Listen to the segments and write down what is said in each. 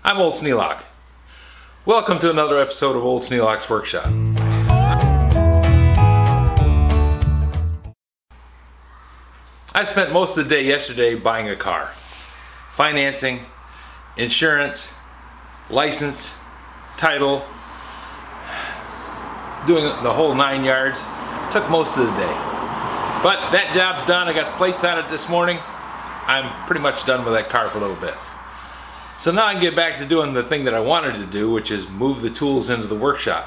I'm Old Sneelock. Welcome to another episode of Old Sneelock's Workshop. I spent most of the day yesterday buying a car. Financing, insurance, license, title, doing the whole 9 yards. Took most of the day. But that job's done. I got the plates on it this morning. I'm pretty much done with that car for a little bit. So now I can get back to doing the thing that I wanted to do, which is move the tools into the workshop.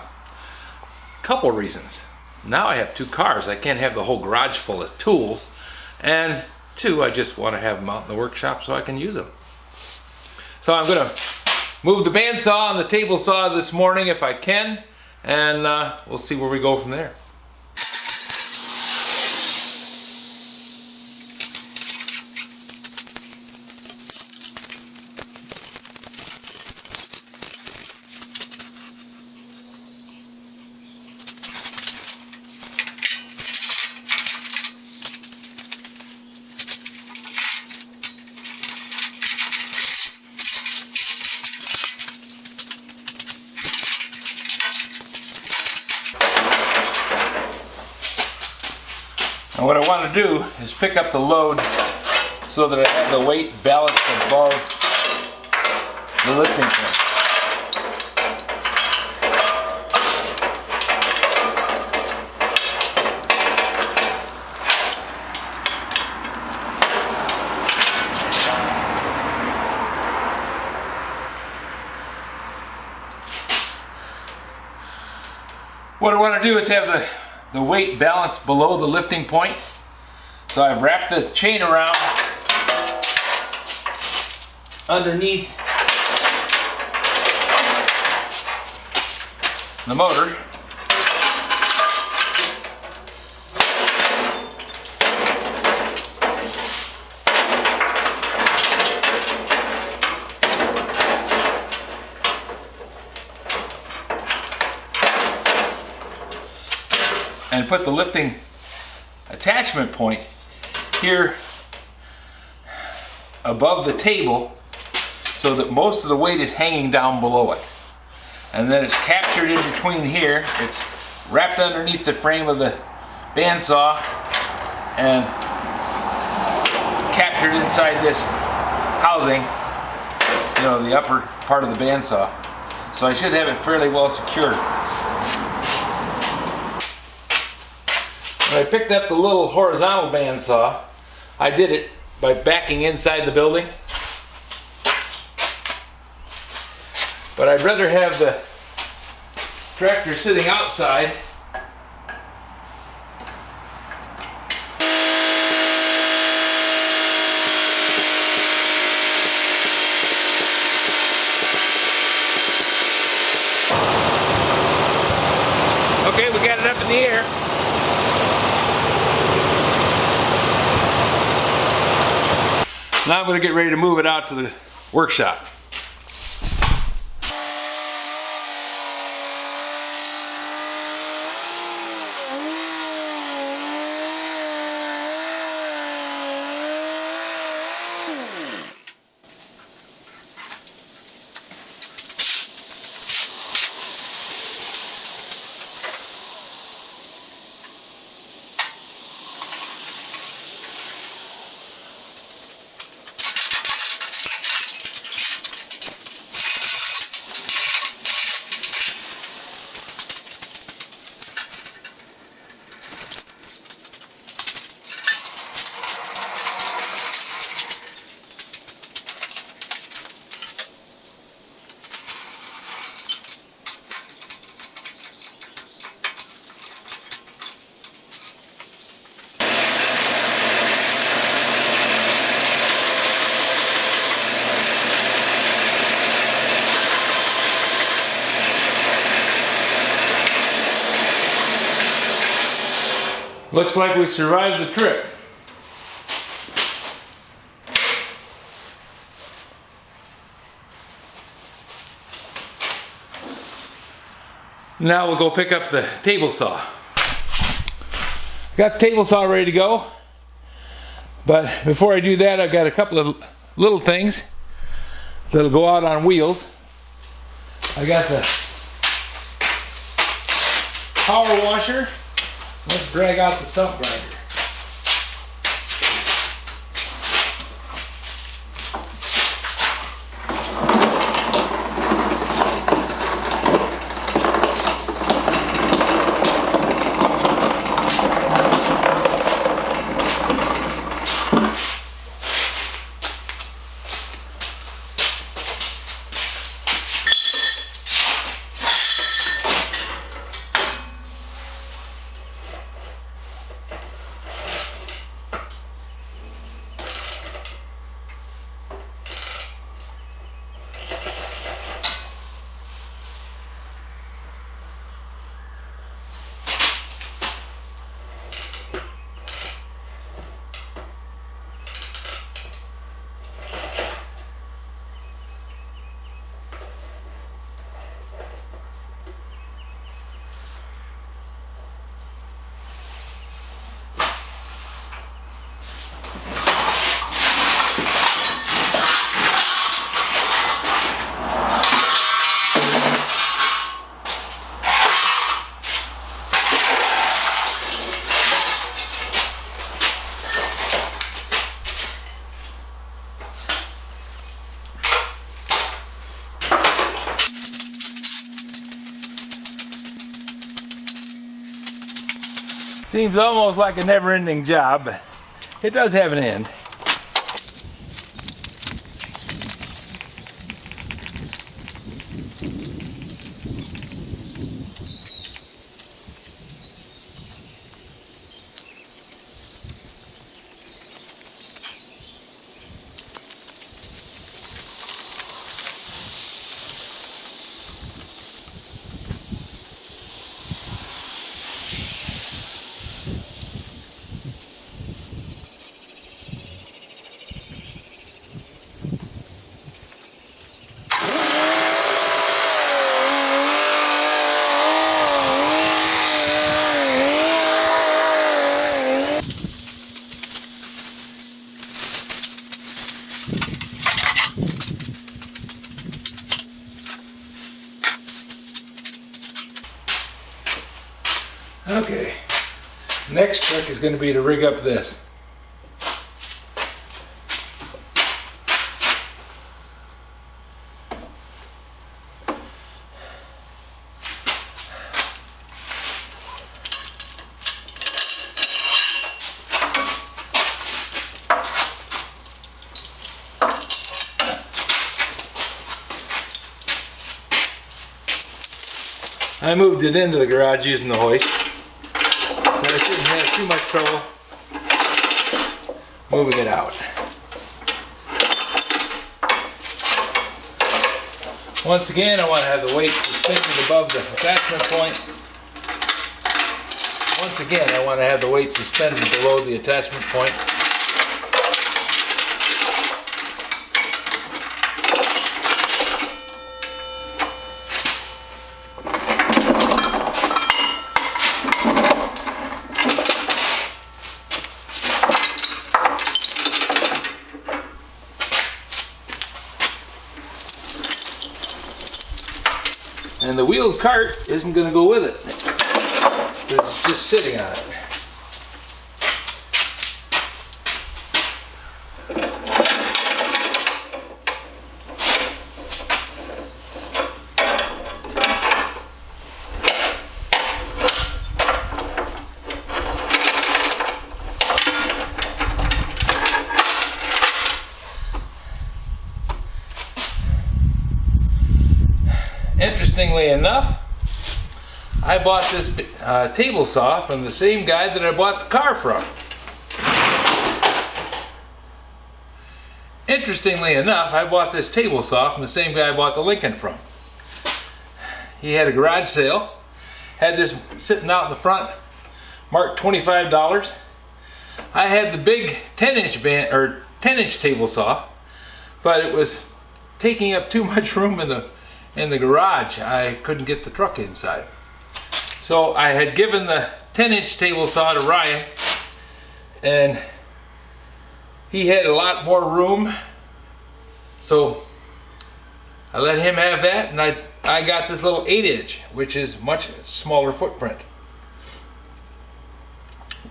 Couple reasons. Now I have two cars. I can't have the whole garage full of tools. And two, I just want to have them out in the workshop so I can use them. So I'm going to move the bandsaw and the table saw this morning if I can, and we'll see where we go from there. And what I want to do is pick up the load so that I have the weight balanced above the lifting pin. What I want to do is have the weight balanced below the lifting point. So I've wrapped the chain around underneath the motor. And put the lifting attachment point here above the table so that most of the weight is hanging down below it. And then it's captured in between here. It's wrapped underneath the frame of the bandsaw and captured inside this housing, the upper part of the bandsaw. So I should have it fairly well secured. When I picked up the little horizontal bandsaw, I did it by backing inside the building. But I'd rather have the tractor sitting outside. Okay, we got it up in the air. Now I'm going to get ready to move it out to the workshop. Looks like we survived the trip. Now we'll go pick up the table saw. Got the table saw ready to go, but before I do that, I've got a couple of little things. that'll go out on wheels. I got the power washer. Let's drag out the stump grinder. Seems almost like a never-ending job, but it does have an end. Okay, next trick is going to be to rig up this. I moved it into the garage using the hoist. I shouldn't have too much trouble moving it out. Once again, I want to have the weight suspended above the attachment point. Once again, I want to have the weight suspended below the attachment point. And the wheeled cart isn't going to go with it. It's just sitting on it. Interestingly enough, I bought this table saw from the same guy that I bought the car from. Interestingly enough, I bought this table saw from the same guy I bought the Lincoln from. He had a garage sale, had this sitting out in the front, marked $25. I had the big 10-inch table saw, but it was taking up too much room in the garage. I couldn't get the truck inside. So I had given the 10-inch table saw to Ryan, and he had a lot more room, so I let him have that, and I got this little 8-inch, which is much smaller footprint.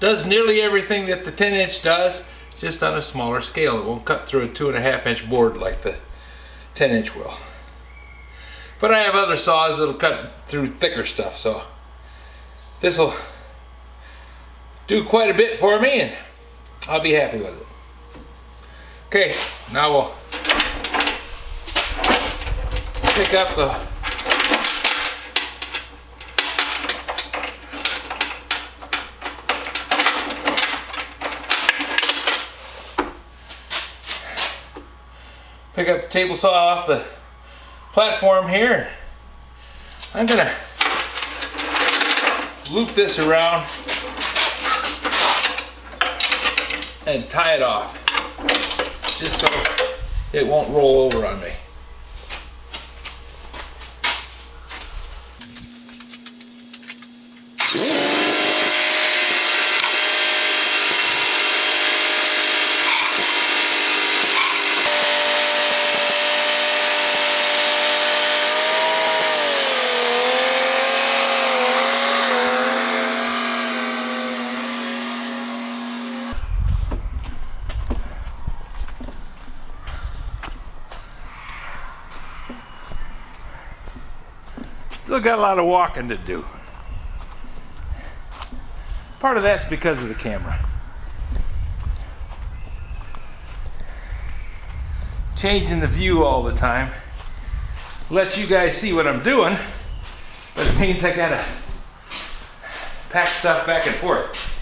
Does nearly everything that the 10-inch does, just on a smaller scale. It won't cut through a 2.5-inch board like the 10-inch will. But I have other saws that'll cut through thicker stuff, so this will do quite a bit for me, and I'll be happy with it. Okay, now we'll pick up the table saw off the platform here. I'm gonna loop this around and tie it off, just so it won't roll over on me. Still got a lot of walking to do. Part of that's because of the camera. Changing the view all the time. Let you guys see what I'm doing, but it means I gotta pack stuff back and forth.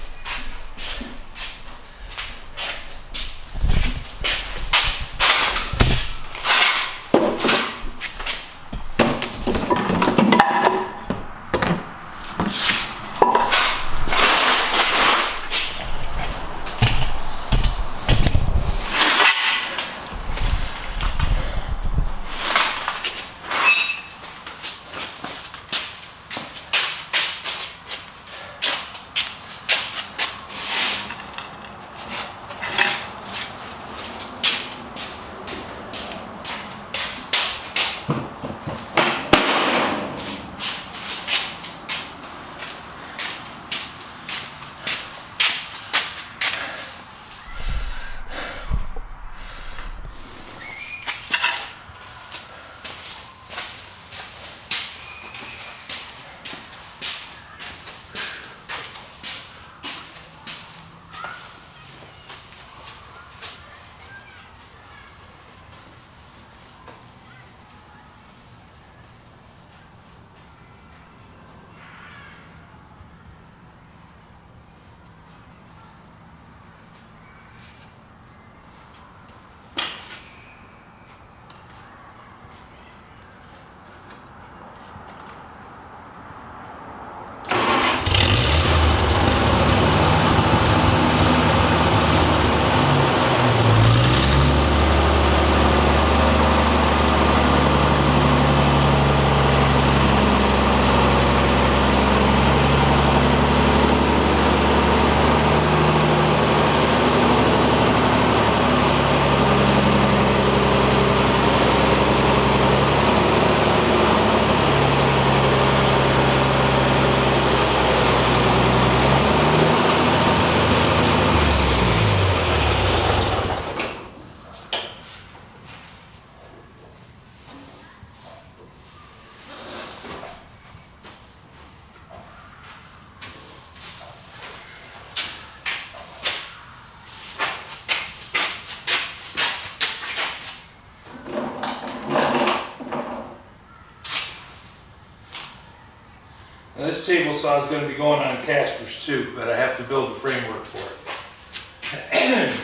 Now this table saw is going to be going on casters too, but I have to build the framework for it.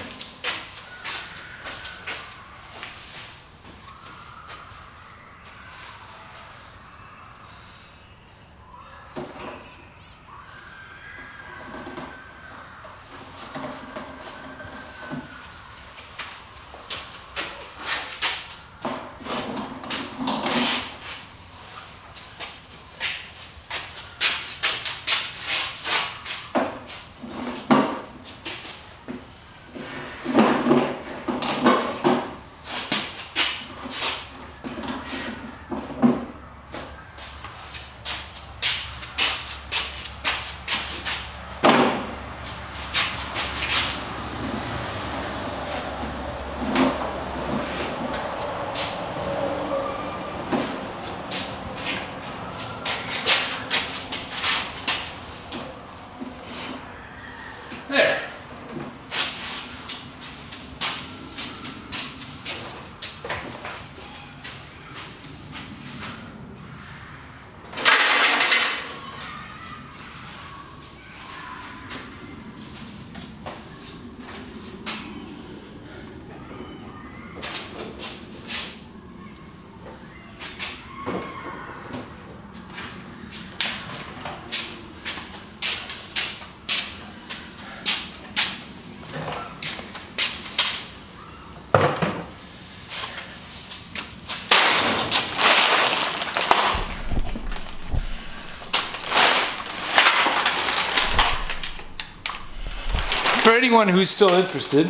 for anyone who's still interested,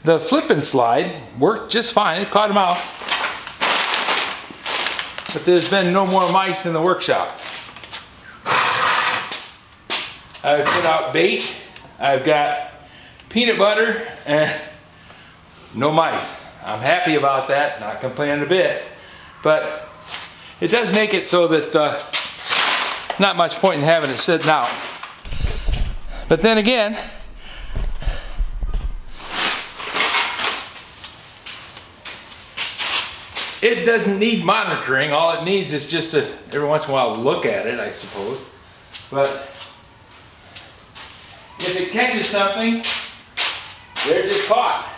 the flip and slide worked just fine. It caught a mouse. But there's been no more mice in the workshop. I've put out bait. I've got peanut butter and no mice. I'm happy about that, not complaining a bit. But it does make it so that not much point in having it sitting out. But then again, it doesn't need monitoring. All it needs is just to every once in a while look at it, I suppose. But if it catches something, they're just caught.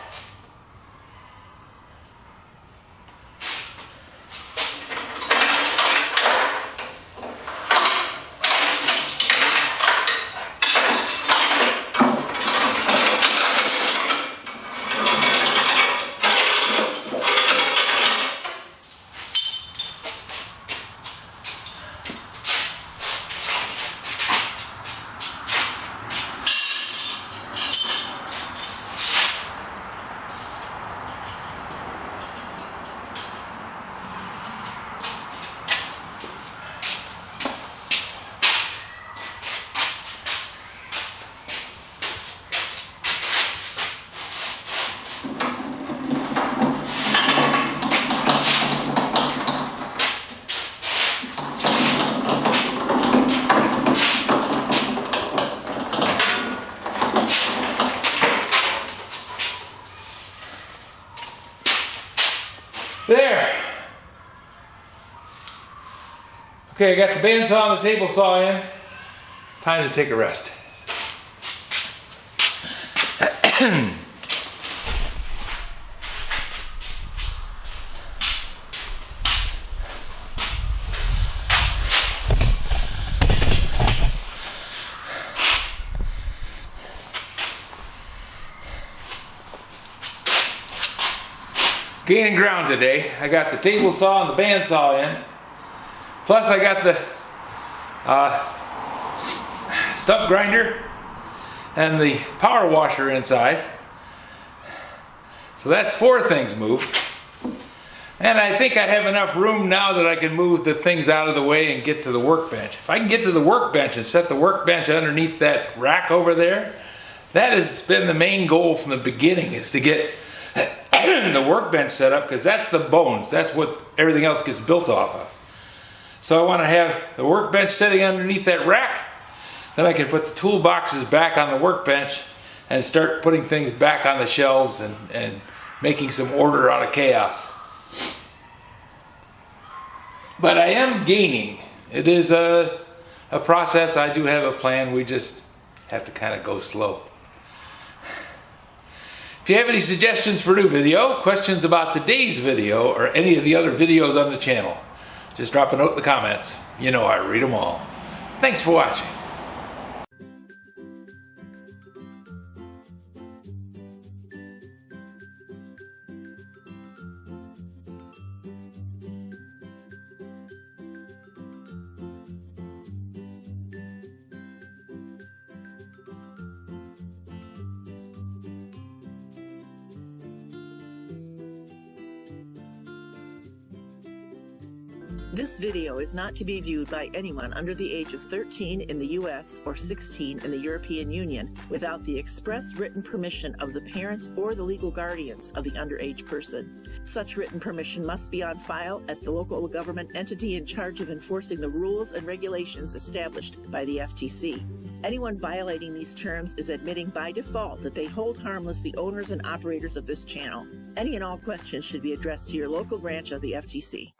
There. Okay, I got the bandsaw and the table saw in. Time to take a rest. Gaining ground today. I got the table saw and the bandsaw in. Plus I got the stump grinder and the power washer inside. So that's 4 things moved. And I think I have enough room now that I can move the things out of the way and get to the workbench. If I can get to the workbench and set the workbench underneath that rack over there, that has been the main goal from the beginning, is to get the workbench set up, because that's the bones. That's what everything else gets built off of. So I want to have the workbench sitting underneath that rack. Then I can put the toolboxes back on the workbench and start putting things back on the shelves and making some order out of chaos. But I am gaining. It is a process. I do have a plan. We just have to kind of go slow. If you have any suggestions for a new video, questions about today's video, or any of the other videos on the channel, just drop a note in the comments. You know I read them all. Thanks for watching. This video is not to be viewed by anyone under the age of 13 in the U.S. or 16 in the European Union without the express written permission of the parents or the legal guardians of the underage person. Such written permission must be on file at the local government entity in charge of enforcing the rules and regulations established by the FTC. Anyone violating these terms is admitting by default that they hold harmless the owners and operators of this channel. Any and all questions should be addressed to your local branch of the FTC.